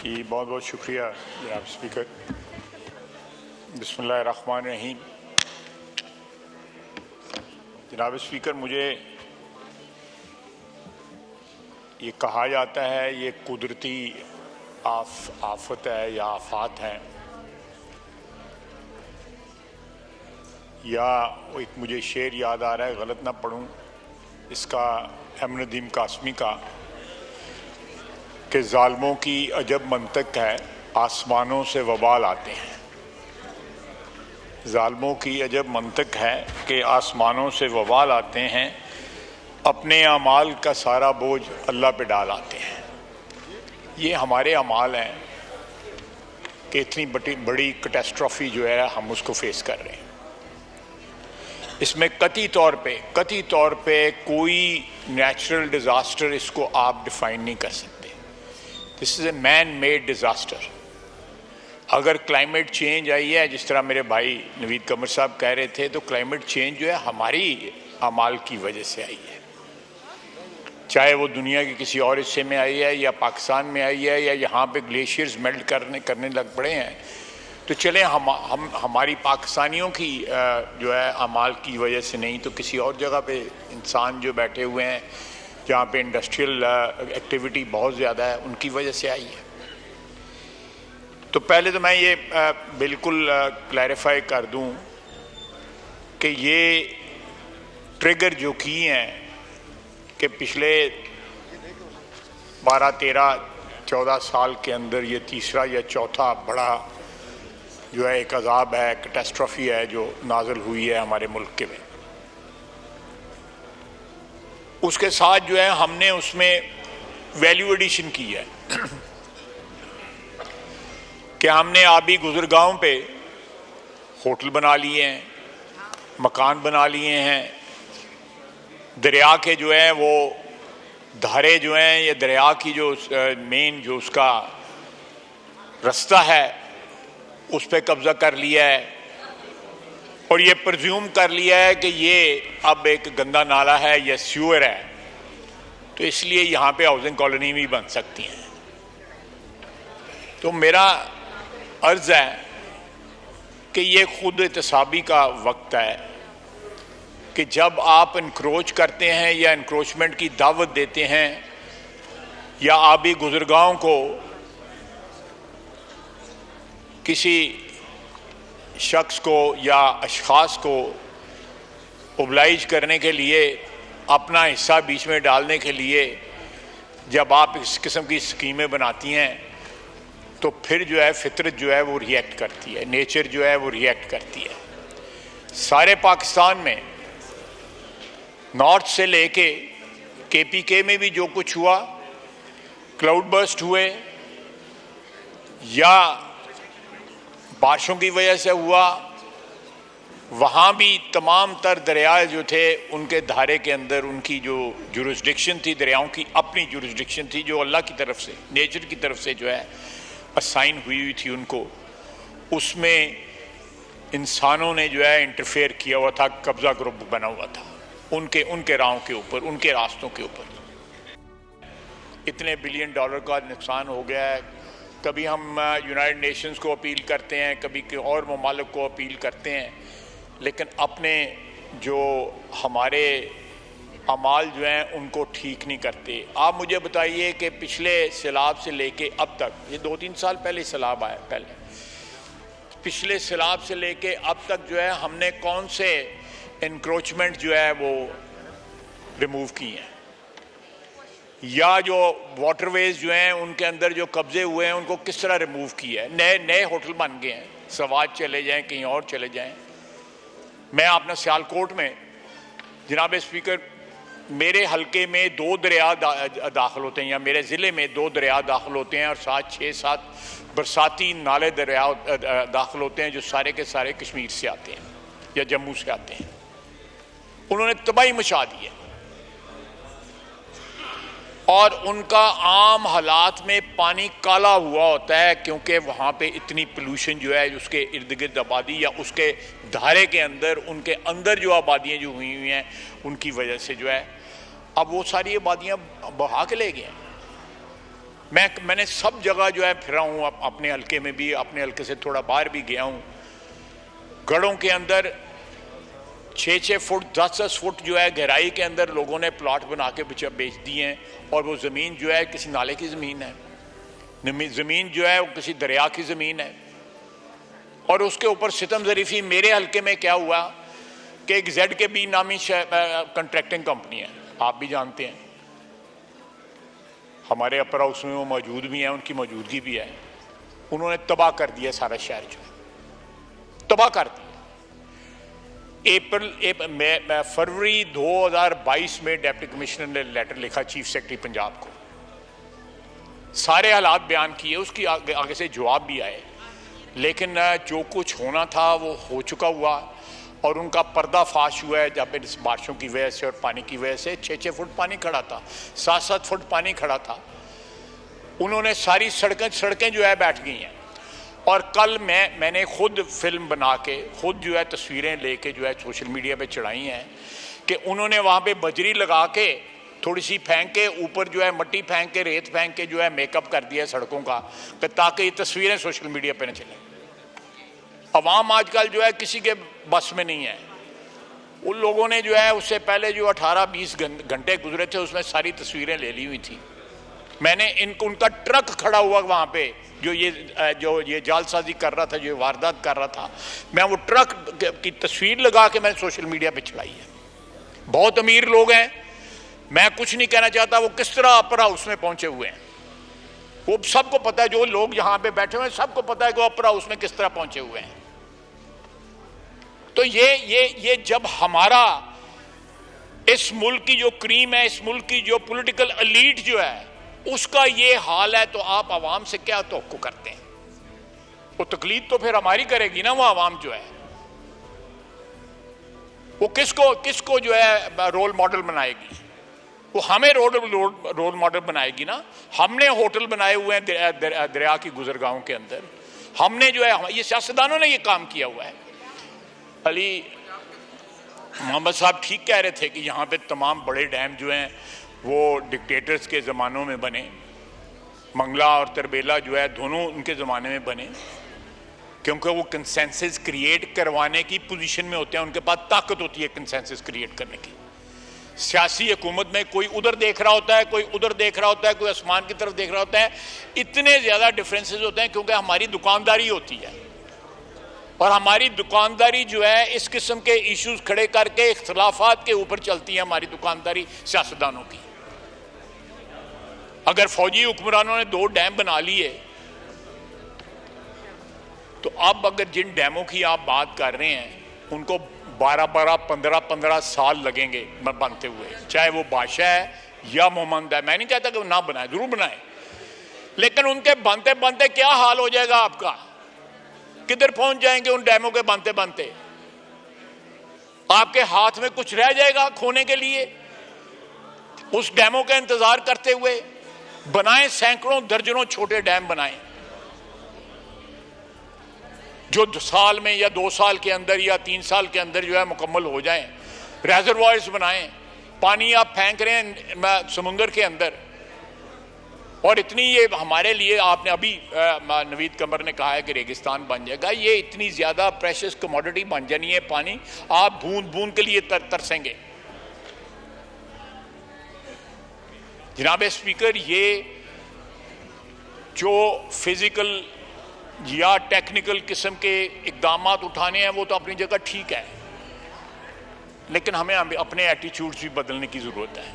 जी बहुत बहुत शुक्रिया जनाब स्पीकर। बिस्मिल्लाहिर्रहमानिर्रहीम। जनाब स्पीकर, मुझे ये कहा जाता है ये कुदरती आफत है या आफात हैं, या एक मुझे शेर याद आ रहा है, गलत ना पढ़ूं, इसका अहमद कासमी का कि जालिमों की अजब मंतक है आसमानों से वबाल आते हैं। जालिमों की अजब मंतक है कि आसमानों से वबाल आते हैं, अपने अमाल का सारा बोझ अल्लाह पे डाल आते हैं। ये हमारे अमाल हैं कि इतनी बड़ी कैटास्ट्रॉफी जो है हम उसको फेस कर रहे हैं। इसमें कतई तौर पे कोई नेचुरल डिज़ास्टर इसको आप डिफाइन नहीं कर सकते। This is a man made disaster. अगर क्लाइमेट चेंज आई है, जिस तरह मेरे भाई नवीद कमर साहब कह रहे थे, तो क्लाइमेट चेंज जो है हमारी अमाल की वजह से आई है। चाहे वो दुनिया के किसी और हिस्से में आई है या पाकिस्तान में आई है या यहाँ पे ग्लेशियर्स मेल्ट करने लग पड़े हैं, तो चले हम हमारी पाकिस्तानियों की जो है अमाल की वजह से नहीं, तो किसी और जगह पे इंसान जो बैठे हुए हैं जहाँ पे इंडस्ट्रियल एक्टिविटी बहुत ज़्यादा है, उनकी वजह से आई है। तो पहले तो मैं ये बिल्कुल क्लैरिफाई कर दूं कि ये ट्रिगर जो की हैं कि पिछले 12, 13, 14 साल के अंदर ये तीसरा या चौथा बड़ा जो है एक अजाब है, कैटास्ट्रॉफी है जो नाज़िल हुई है हमारे मुल्क के में। उसके साथ जो है हमने उसमें वैल्यू एडिशन की है कि हमने आबी गुजरगाहों पे होटल बना लिए हैं, मकान बना लिए हैं, दरिया के जो है वो धारे जो हैं, ये दरिया की जो मेन जो उसका रास्ता है उस पर कब्जा कर लिया है और ये प्रज्यूम कर लिया है कि ये अब एक गंदा नाला है या सीवर है, तो इसलिए यहाँ पे हाउसिंग कॉलोनी भी बन सकती हैं। तो मेरा अर्ज है कि ये खुद एहतसाबी का वक्त है कि जब आप इनक्रोच करते हैं या इनक्रोचमेंट की दावत देते हैं या आबी गुजरगाहों को किसी शख्स को या अशखास को ओबलाइज करने के लिए, अपना हिस्सा बीच में डालने के लिए जब आप इस किस्म की स्कीमें बनाती हैं, तो फिर जो है फितरत जो है वो रिएक्ट करती है, नेचर जो है वो रिएक्ट करती है। सारे पाकिस्तान में नॉर्थ से लेके KPK में भी जो कुछ हुआ, क्लाउड बर्स्ट हुए या बारिशों की वजह से हुआ, वहाँ भी तमाम तर दरिया जो थे उनके धारे के अंदर उनकी जो जुरिस्डिक्शन थी, दरियाओं की अपनी जुरिस्डिक्शन थी जो अल्लाह की तरफ से, नेचर की तरफ से जो है असाइन हुई थी उनको, उसमें इंसानों ने जो है इंटरफेयर किया हुआ था, कब्जा ग्रुप बना हुआ था उनके राहों के ऊपर, उनके रास्तों के ऊपर। इतने बिलियन डॉलर का नुकसान हो गया है। कभी हम यूनाइटेड नेशंस को अपील करते हैं, कभी और ममालिक को अपील करते हैं, लेकिन अपने जो हमारे अमाल जो हैं उनको ठीक नहीं करते। आप मुझे बताइए कि पिछले सैलाब से लेके अब तक, ये 2-3 साल पहले सैलाब आया, पहले पिछले सैलाब से लेके अब तक जो है हमने कौन से इंक्रोचमेंट जो है वो रिमूव किए हैं, या जो वाटरवेज जो हैं उनके अंदर जो कब्जे हुए हैं उनको किस तरह रिमूव किया है। नए होटल बन गए हैं, सवाद चले जाएं, कहीं और चले जाएं। मैं अपना सियालकोट में, जनाब स्पीकर, मेरे हलके में 2 दरिया दाखिल होते हैं, या मेरे ज़िले में 2 दरिया दाखिल होते हैं और 6-7 बरसाती नाले दरिया दाखिल होते हैं जो सारे के सारे कश्मीर से आते हैं या जम्मू से आते हैं। उन्होंने तबाही मचा दी है और उनका आम हालात में पानी काला हुआ होता है, क्योंकि वहाँ पे इतनी पोल्यूशन जो है उसके इर्द गिर्द आबादी या उसके धारे के अंदर, उनके अंदर जो आबादियाँ जो हुई हैं उनकी वजह से जो है अब वो सारी आबादियाँ बहा के ले गए हैं। मैंने सब जगह जो है फिरा हूँ, अपने हल्के में भी, अपने हल्के से थोड़ा बाहर भी गया हूँ। गढ़ों के अंदर 6-6 फुट 10-10 फुट जो है गहराई के अंदर लोगों ने प्लॉट बना के बेच दिए हैं, और वो ज़मीन जो है किसी नाले की ज़मीन है, ज़मीन जो है वो किसी दरिया की ज़मीन है। और उसके ऊपर सितम ज़रीफ़ी मेरे हल्के में क्या हुआ कि एक ZKB नामी कंट्रैक्टिंग कंपनी है, आप भी जानते हैं, हमारे अपर हाउस में वो मौजूद भी हैं, उनकी मौजूदगी भी है। उन्होंने तबाह कर दिया सारा शहर, जो है तबाह कर दिया। फरवरी 2022 में डिप्टी कमिश्नर ने लेटर लिखा चीफ सेक्रेटरी पंजाब को, सारे हालात बयान किए, उसकी आगे से जवाब भी आए, लेकिन जो कुछ होना था वो हो चुका हुआ। और उनका पर्दाफाश हुआ है जब इस बारिशों की वजह से और पानी की वजह से 6-6 फुट पानी खड़ा था, 7-7 फुट पानी खड़ा था। उन्होंने सारी सड़कें जो है बैठ गई हैं। और कल मैंने खुद फिल्म बना के, खुद जो है तस्वीरें लेके जो है सोशल मीडिया पे चढ़ाई हैं कि उन्होंने वहाँ पे बजरी लगा के थोड़ी सी फेंक के, ऊपर जो है मट्टी फेंक के, रेत फेंक के जो है मेकअप कर दिया सड़कों का, ताकि ये तस्वीरें सोशल मीडिया पे न चलें। अवाम आजकल जो है किसी के बस में नहीं है। उन लोगों ने जो है उससे पहले जो 18-20 घंटे गुजरे थे उसमें सारी तस्वीरें ले ली हुई थी। मैंने उनका ट्रक खड़ा हुआ वहाँ पे जो ये जालसाजी कर रहा था, जो वारदात कर रहा था, मैं वो ट्रक की तस्वीर लगा के मैंने सोशल मीडिया पे चलाई है। बहुत अमीर लोग हैं, मैं कुछ नहीं कहना चाहता वो किस तरह अपर हाउस में पहुंचे हुए हैं, वो सबको पता है। जो लोग यहाँ पे बैठे हुए हैं सबको पता है कि वो अपर हाउस में किस तरह पहुंचे हुए हैं। तो ये जब हमारा इस मुल्क की जो क्रीम है, इस मुल्क की जो पॉलिटिकल एलीट जो है, उसका ये हाल है, तो आप आवाम से क्या तवक्को करते हैं? वो तकलीद तो फिर हमारी करेगी ना वो आवाम जो है। वो किसको जो है रोल मॉडल बनाएगी? वो हमें रोल मॉडल बनाएगी ना। हमने होटल बनाए हुए हैं दरिया की गुजरगाहों के अंदर, हमने जो है, ये सियासतदानों ने ये काम किया हुआ है। अली मोहम्मद साहब ठीक कह रहे थे कि यहाँ पे तमाम बड़े डैम जो हैं वो डिक्टेटर्स के ज़मानों में बने, मंगला और तरबेला जो है दोनों उनके ज़माने में बने, क्योंकि वो कंसेंसस क्रिएट करवाने की पोजीशन में होते हैं, उनके पास ताकत होती है कंसेंसस क्रिएट करने की। सियासी हुकूमत में कोई उधर देख रहा होता है, कोई उधर देख रहा होता है, कोई आसमान की तरफ देख रहा होता है। इतने ज़्यादा डिफरेंसेस होते हैं क्योंकि हमारी दुकानदारी होती है, और हमारी दुकानदारी जो है इस किस्म के इश्यूज खड़े करके इख्तलाफात के ऊपर चलती है हमारी दुकानदारी सियासतदानों की। अगर फौजी हुक्मरानों ने 2 डैम बना लिए, तो अब अगर जिन डैमों की आप बात कर रहे हैं उनको 12-12, 15-15 साल लगेंगे बनते हुए, चाहे वो बादशाह है या मोहम्मद है। मैं नहीं कहता कि वो ना बनाए, जरूर बनाए, लेकिन उनके बनते बनते क्या हाल हो जाएगा आपका? किधर पहुंच जाएंगे उन डैमों के बनते बनते? आपके हाथ में कुछ रह जाएगा खोने के लिए? उस डैमों का इंतजार करते हुए बनाएं, सैकड़ों दर्जनों छोटे डैम बनाएं जो साल में या 2 साल के अंदर या 3 साल के अंदर जो है मुकम्मल हो जाएं। रेजरवॉयर्स बनाएं, पानी आप फेंक रहे हैं समुंदर के अंदर, और इतनी ये हमारे लिए, आपने अभी नवीद कमर ने कहा है कि रेगिस्तान बन जाएगा, ये इतनी ज़्यादा प्रेशियस कमोडिटी बन जानी है पानी, आप बूंद बूंद के लिए तरसेंगे। जनाब स्पीकर, ये जो फिजिकल या टेक्निकल किस्म के इकदाम उठाने हैं वो तो अपनी जगह ठीक है, लेकिन हमें अपने एटीट्यूड्स भी बदलने की ज़रूरत है।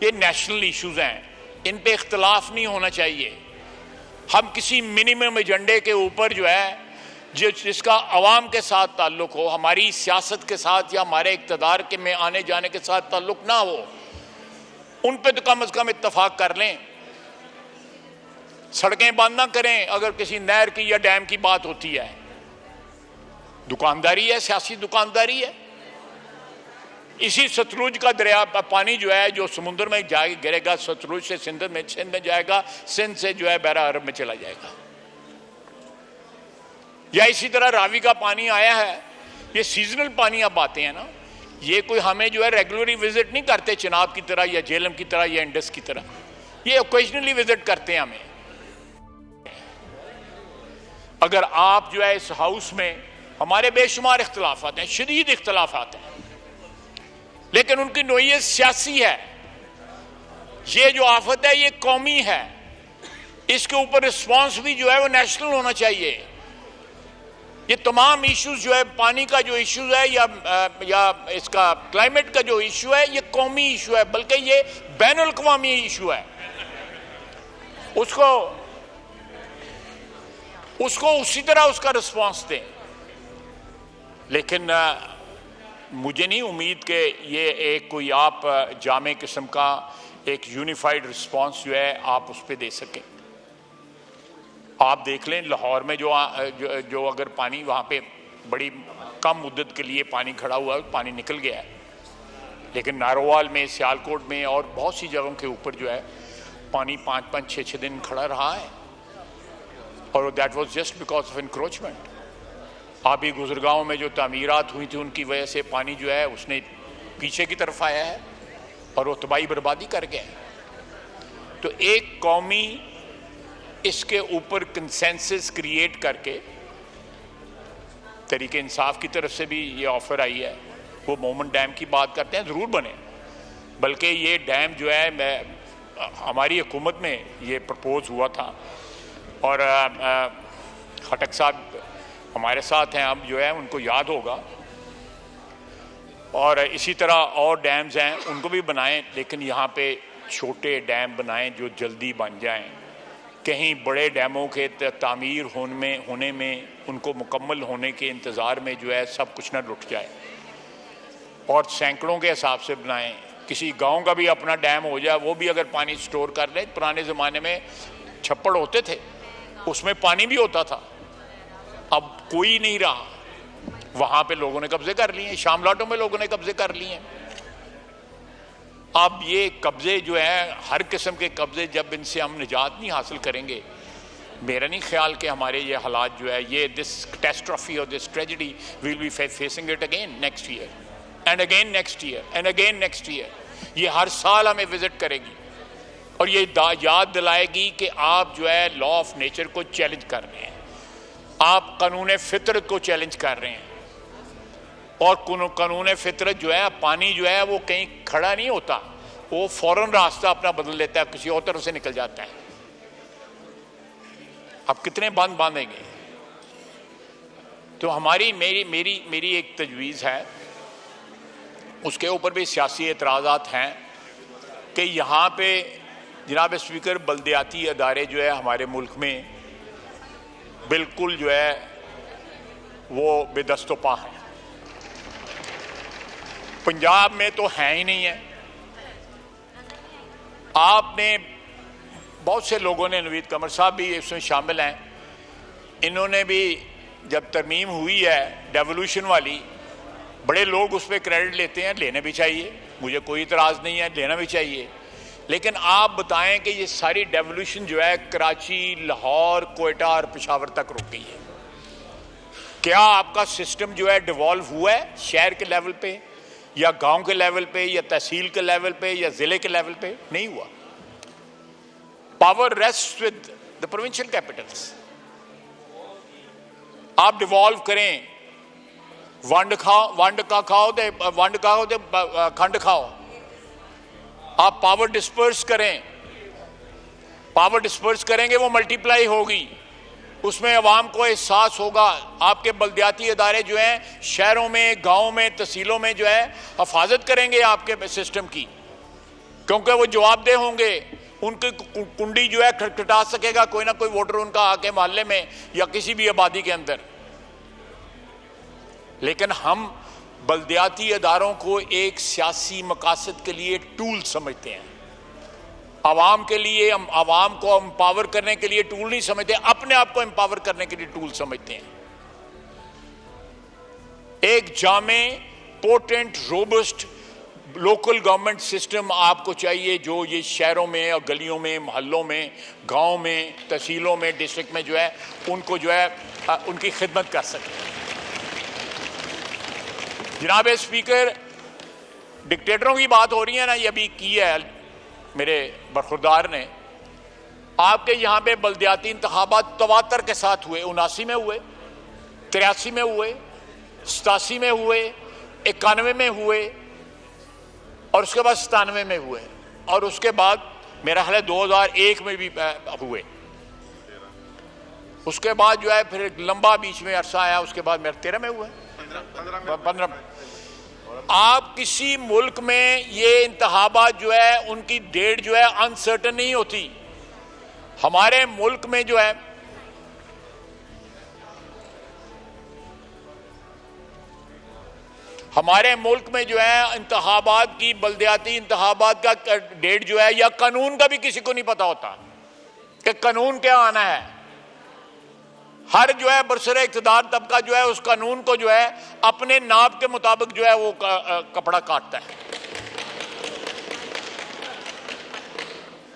ये नेशनल इश्यूज़ हैं, इन पे इख्तलाफ नहीं होना चाहिए। हम किसी मिनिमम एजेंडे के ऊपर जो है जिसका अवाम के साथ ताल्लुक हो, हमारी सियासत के साथ या हमारे इक़्तिदार के में आने जाने के साथ ताल्लुक ना हो, उन पे तो कम से कम इत्तफाक कर लें। सड़कें बंद ना करें अगर किसी नहर की या डैम की बात होती है। दुकानदारी है, सियासी दुकानदारी है। इसी सतलुज का दरिया पानी जो है जो समुद्र में जाएगा, गिरेगा सतलुज से सिंध में जाएगा, सिंध से जो है बहरा अरब में चला जाएगा। या इसी तरह रावी का पानी आया है, ये सीजनल पानी अब आते हैं ना, ये कोई हमें जो है रेगुलरली विजिट नहीं करते चिनाब की तरह या झेलम की तरह या इंडस की तरह। ये ओकेजनली विजिट करते हैं हमें। अगर आप जो है इस हाउस में, हमारे बेशुमार इख्तलाफात हैं, शदीद इख्तलाफात हैं, लेकिन उनकी नोयत सियासी है। ये जो आफत है ये कौमी है, इसके ऊपर रिस्पांस भी जो है वो नेशनल होना चाहिए। ये तमाम इश्यूज जो है, पानी का जो इश्यूज है या इसका क्लाइमेट का जो इशू है, ये कौमी इशू है, बल्कि ये बैनुल अक़वामी इशू है। उसको उसी तरह उसका रिस्पांस दें। लेकिन मुझे नहीं उम्मीद कि ये एक कोई आप जामे किस्म का एक यूनिफाइड रिस्पांस जो है आप उस पर दे सकें। आप देख लें लाहौर में जो अगर पानी वहाँ पे बड़ी कम मुद्दत के लिए पानी खड़ा हुआ है, पानी निकल गया है, लेकिन नारोवाल में, सियालकोट में और बहुत सी जगहों के ऊपर जो है पानी 5-5, 6-6 दिन खड़ा रहा है, और that was just because of encroachment. अभी गुजरगांव में जो तामीरात हुई थी उनकी वजह से पानी जो है उसने पीछे की तरफ आया है और वो तबाही बर्बादी कर गया है। तो एक कौमी इसके ऊपर कंसेंसस क्रिएट करके, तरीके इंसाफ की तरफ से भी ये ऑफर आई है, वो मोमन डैम की बात करते हैं, ज़रूर बने। बल्कि ये डैम जो है हमारी हुकूमत में ये प्रपोज हुआ था, और खटक साहब हमारे साथ हैं, अब जो है उनको याद होगा, और इसी तरह और डैम्स हैं उनको भी बनाएं, लेकिन यहाँ पे छोटे डैम बनाएं जो जल्दी बन जाएं। कहीं बड़े डैमों के तामीर होने में उनको मुकम्मल होने के इंतज़ार में जो है सब कुछ ना लुट जाए, और सैकड़ों के हिसाब से बनाएं। किसी गांव का भी अपना डैम हो जाए, वो भी अगर पानी स्टोर कर ले। पुराने ज़माने में छप्पड़ होते थे, उसमें पानी भी होता था, अब कोई नहीं रहा। वहाँ पे लोगों ने कब्जे कर लिए, शामलाटों में लोगों ने कब्जे कर लिए। अब ये कब्जे जो है, हर किस्म के कब्जे, जब इनसे हम निजात नहीं हासिल करेंगे, मेरा नहीं ख्याल कि हमारे ये हालात जो है, ये दिस कैटास्ट्रॉफी और this tragedy will be facing it again next year and again next year and again next year. ये हर साल हमें विजिट करेगी और ये याद दिलाएगी कि आप जो है लॉ ऑफ नेचर को चैलेंज कर रहे हैं, आप कानून फितरत को चैलेंज कर रहे हैं। और कानून फितरत जो है, पानी जो है वो कहीं खड़ा नहीं होता, वो फौरन रास्ता अपना बदल लेता है, किसी और तरफ से निकल जाता है। अब कितने बांध बांधेंगे? तो मेरी एक तजवीज़ है, उसके ऊपर भी सियासी एतराज़ात हैं कि यहाँ पे जनाब स्पीकर बल्दियाती अदारे जो है हमारे मुल्क में बिल्कुल जो है वो बेदस्तोपा हैं। पंजाब में तो है ही नहीं है। आपने बहुत से लोगों ने, नवीद कमर साहब भी इसमें शामिल हैं, इन्होंने भी जब तरमीम हुई है डेवोल्यूशन वाली, बड़े लोग उस पर क्रेडिट लेते हैं, लेने भी चाहिए, मुझे कोई इतराज़ नहीं है, लेना भी चाहिए। लेकिन आप बताएं कि ये सारी डेवोल्यूशन जो है कराची, लाहौर, कोयटा और पेशावर तक रुक गई है। क्या आपका सिस्टम जो है डिवॉल्व हुआ है शहर के लेवल पे या गांव के लेवल पे या तहसील के लेवल पे या ज़िले के लेवल पे? नहीं हुआ। Power rest with the provincial Capitals. आप डिवॉल्व करें, वंड खाओ ते खंड खाओ। आप पावर डिस्पर्स करें, पावर डिस्पर्स करेंगे वो मल्टीप्लाई होगी, उसमें अवाम को एहसास होगा। आपके बल्दियाती अदारे जो हैं शहरों में, गाँव में, तहसीलों में जो है हिफाजत करेंगे आपके सिस्टम की, क्योंकि वो जवाबदेह होंगे। उनकी कुंडी जो है खटखटा सकेगा कोई ना कोई वोटर उनका आके मोहल्ले में या किसी भी आबादी के अंदर। लेकिन हम बल्दियाती अदारों को एक सियासी मकासद के लिए टूल समझते हैं, आवाम के लिए, हम आवाम को एम्पावर करने के लिए टूल नहीं समझते, अपने आप को एम्पावर करने के लिए टूल समझते हैं। एक जामे, potent, robust local government system आपको चाहिए जो ये शहरों में और गलियों में, मोहल्लों में, गांव में, तहसीलों में, डिस्ट्रिक्ट में जो है उनको जो है उनकी खिदमत कर सके। जनाब स्पीकर, डिक्टेटरों की बात हो रही है ना, ये अभी की है, मेरे बरखुरदार ने, आपके यहाँ पे बल्दियाती इंतखाबात तवातर के साथ हुए। 79 में हुए, 83 में हुए, 87 में हुए, 91 में हुए और उसके बाद 97 में हुए और उसके बाद मेरा ख्याल है 2001 में भी हुए। उसके बाद जो है फिर एक लंबा बीच में अरसा आया, उसके बाद मेरे 13 में हुए, 15 में। आप किसी मुल्क में ये इंतखाबात जो है उनकी डेट जो है अनसर्टन नहीं होती। हमारे मुल्क में जो है इंतखाबात की, बल्दियाती इंतखाबात का डेट जो है या कानून का भी किसी को नहीं पता होता कि कानून क्या आना है। हर जो है बरसरे इक़्तिदार तबका जो है उस कानून को जो है अपने नाप के मुताबिक जो है वो कपड़ा काटता है।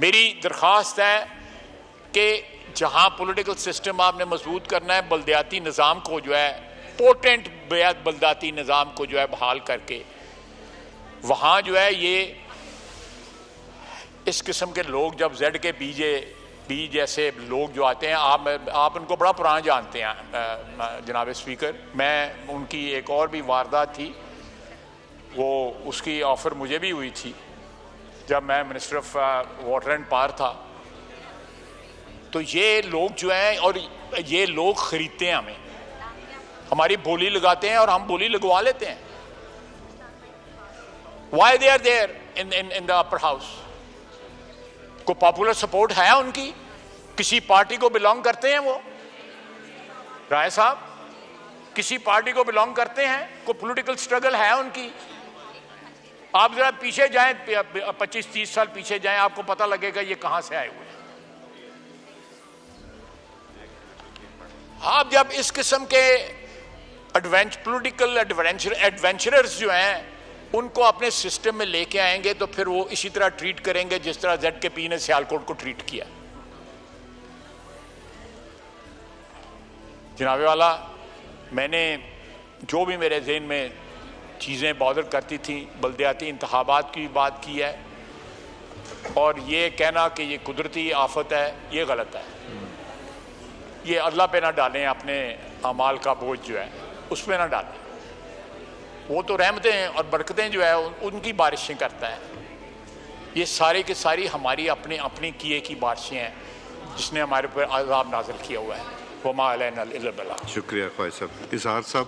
मेरी दरख्वास्त है कि जहां पॉलिटिकल सिस्टम आपने मजबूत करना है, बल्दियाती निज़ाम को जो है पोटेंट बल्दियाती निज़ाम को जो है बहाल करके वहां जो है ये इस किस्म के लोग जब जेड के बी जैसे लोग जो आते हैं, आप उनको बड़ा पुराना जानते हैं जनाब स्पीकर। मैं उनकी एक और भी वारदात थी, वो उसकी ऑफ़र मुझे भी हुई थी जब मैं minister of water and power था। तो ये लोग जो हैं और ये लोग खरीदते हैं हमें, हमारी बोली लगाते हैं और हम बोली लगवा लेते हैं। Why they are there in the upper house? को पॉपुलर सपोर्ट है उनकी? किसी पार्टी को बिलोंग करते हैं वो? राय साहब, किसी पार्टी को बिलोंग करते हैं? को पॉलिटिकल स्ट्रगल है उनकी? आप जरा पीछे जाएं, 25-30 साल पीछे जाएं, आपको पता लगेगा ये कहां से आए हुए हैं। आप जब इस किस्म के पॉलिटिकल एडवेंचरर्स जो हैं उनको अपने सिस्टम में लेके आएंगे तो फिर वो इसी तरह ट्रीट करेंगे जिस तरह ZKP ने सियालकोट को ट्रीट किया। जनाबे वाला, मैंने जो भी मेरे ज़हन में चीज़ें बॉदर करती थी, बल्दियाती इंतखाबात की बात की है और ये कहना कि ये कुदरती आफत है, ये गलत है। ये अल्लाह पे ना डालें, अपने अमाल का बोझ जो है उस पर ना डालें। वो तो रहमतें और बरकतें जो है उनकी बारिशें करता है। ये सारी की सारी हमारी अपनी किए की बारिशें हैं जिसने हमारे ऊपर अज़ाब नाज़िल किया हुआ है। वमा अलैना इल्लल बलाग। शुक्रिया ख्वाजा साहब। इज़हार साहब।